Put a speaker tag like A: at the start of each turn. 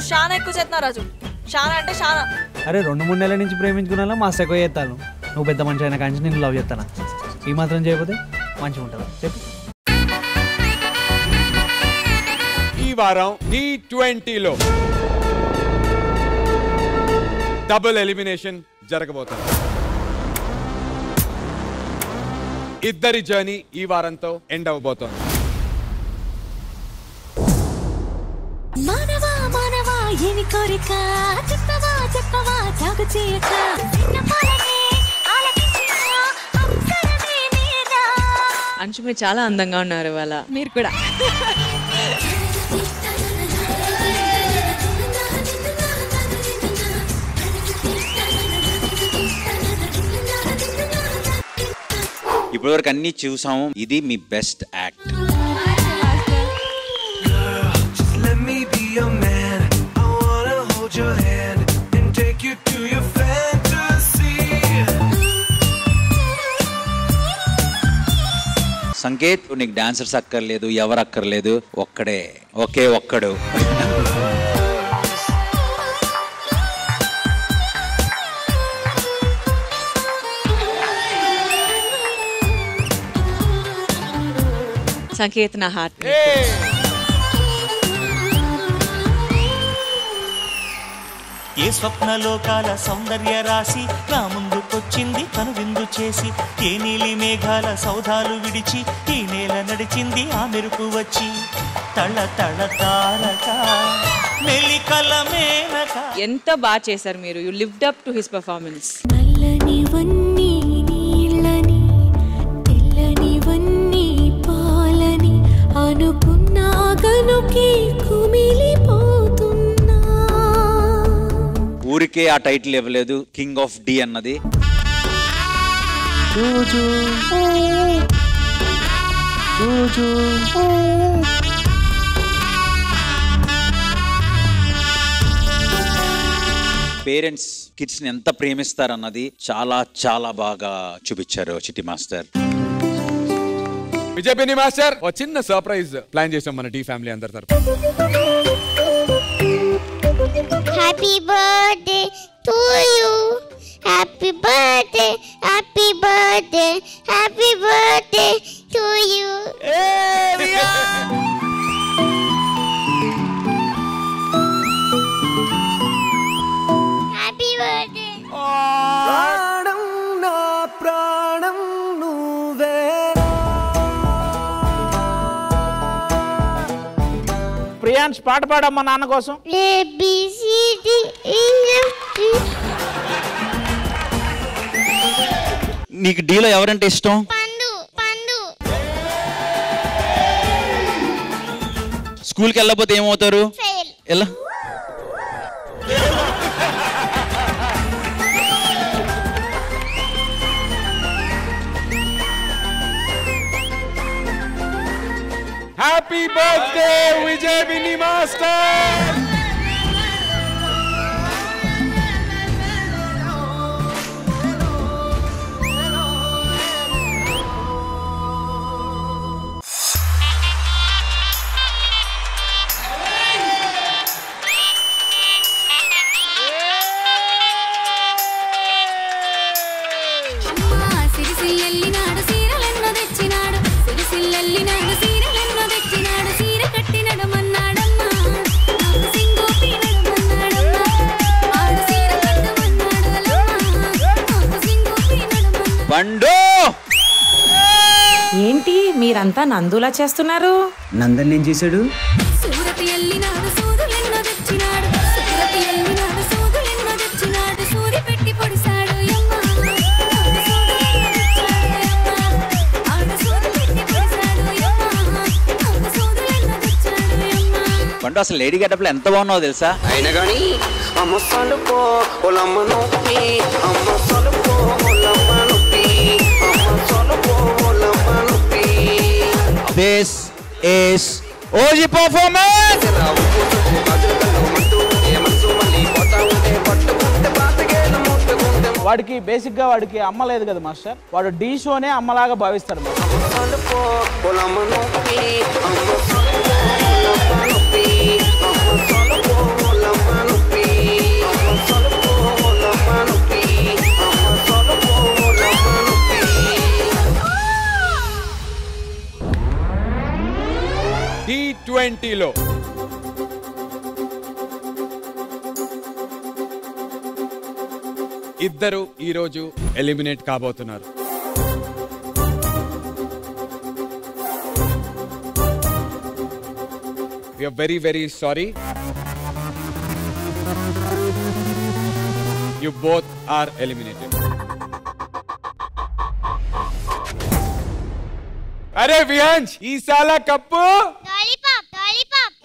A: నువ్వు చాలా ఎక్కువ చేస్తున్నావు రాజు. చాలా అంటే చాలా.
B: అరే 2-3 నెలల నుంచి ప్రేమించుకున్నా మస్తు ఎక్కువ చేస్తాను. నువ్వు పెద్ద మనిషి అయినా కానీ నేను లవ్ చేస్తాను. ఈ మాత్రం చేయకపోతే మంచిగా ఉంటుందా చెప్పు.
C: ఈ వారం T20లో డబుల్ ఎలిమినేషన్ జరగబోతుంది. ఇద్దరి జర్నీ ఈ వారంతో ఎండ్ అవబోతోంది.
D: మానవా మానవా ఏమి కోరిక చెప్పవా చెప్పవా జాగు చేయక
A: అంశు మీరు చాలా అందంగా ఉన్నారు ఇవాళ.
E: మీరు కూడా.
F: ఇప్పటివరకు అన్ని చూసాము. ఇది మీ బెస్ట్ యాక్ట్. సంకేత్ నీకు డాన్సర్స్ అక్కర్లేదు, ఎవరు అక్కర్లేదు, ఒక్కడే ఒక్కడు.
A: సంకేత్ నా హార్ట్.
G: ఏ స్వప్నలోకాల సౌందర్య రాశి నా ముందుకొచ్చింది కనువిందు చేసి, ఏ నీలి మేఘాల సౌధాలు విడిచి ఈ నేల నడిచింది ఆ మెరుపు వచ్చి, తళ తళ తారక మెలికల మేనక.
A: ఎంత బాగా చేశారు మీరు. You lived up to his performance.
D: నల్లని వన్నీ నీళ్ళని తెల్లని వన్నీ పాలని అనుకున్నా గనుకి కుమిలిపోతున్నా.
F: ఊరికే ఆ టైటిల్ ఇవ్వలేదు, కింగ్ ఆఫ్ డి అన్నది. పేరెంట్స్ కిడ్స్ ని ఎంత ప్రేమిస్తారన్నది చాలా చాలా బాగా చూపించారు చిట్టి మాస్టర్.
C: విజయ్ పిన్ని మాస్టర్ ఒక చిన్న సర్ప్రైజ్ ప్లాన్ చేసాం మన టీ ఫ్యామిలీ అందరి తరపున.
H: Happy birthday to you, happy birthday, happy birthday, happy birthday to you. Happy birthday.
B: ప్రాణం నా ప్రాణం నువ్వే.
I: ప్రియాన్స్ పాట పాడమ్మా నాన్న కోసం.
F: నీకు డీలో ఎవరంటే ఇష్టం? స్కూల్కి వెళ్ళకపోతే ఏమవుతారు? ఎలా?
C: హ్యాపీ బర్త్డే విజయ్ పిన్ని మాస్టర్.
E: ఏంటి మీరంతా నందులా చేస్తున్నారు?
B: నందన్ ఏం చేశాడు?
F: పండు అసలు లేడీ గెటప్లో ఎంత బాగున్నావు తెలుసా?
J: అయినా కానీ
F: This is OG performance.
I: వాడికి బేసిక్ గా వాడికి అమ్మ లేదు కదా మాస్టర్. వాడు డి షోనే అమ్మలాగా భావిస్తాడు.
C: 20లో ఇద్దరు ఈరోజు ఎలిమినేట్ కాబోతున్నారు. We are very, very sorry. You both are eliminated. అరే విహాంష్, ఈ సాల కప్పు
H: లాలీపాప్ లాలీపాప్